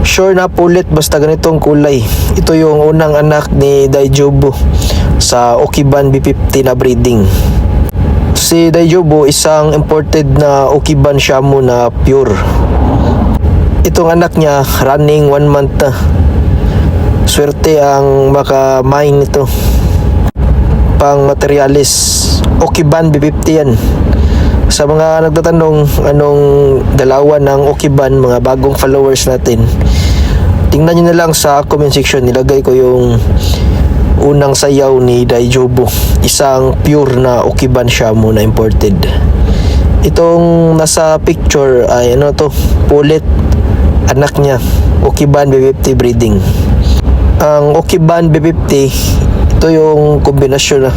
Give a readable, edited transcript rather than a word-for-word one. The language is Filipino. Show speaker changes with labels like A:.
A: Sure na pulit basta ganitong kulay. Ito yung unang anak ni Daijobu sa Okiban B50 na breeding. Si Daijobu isang imported na Okiban Shamu na pure. Itong anak niya running 1 month na. Swerte ang maka-mine ito. Pang materialis. Okiban B50 yan. Sa mga nagtatanong anong dalawan ng Okiban, mga bagong followers natin, tingnan nyo na lang sa comment section, nilagay ko yung unang sayaw ni Daijobu, isang pure na Okiban Shamu na imported. Itong nasa picture ay pulit, anak niya, Okiban B50 breeding. Ang Okiban B50, ito yung kombinasyon na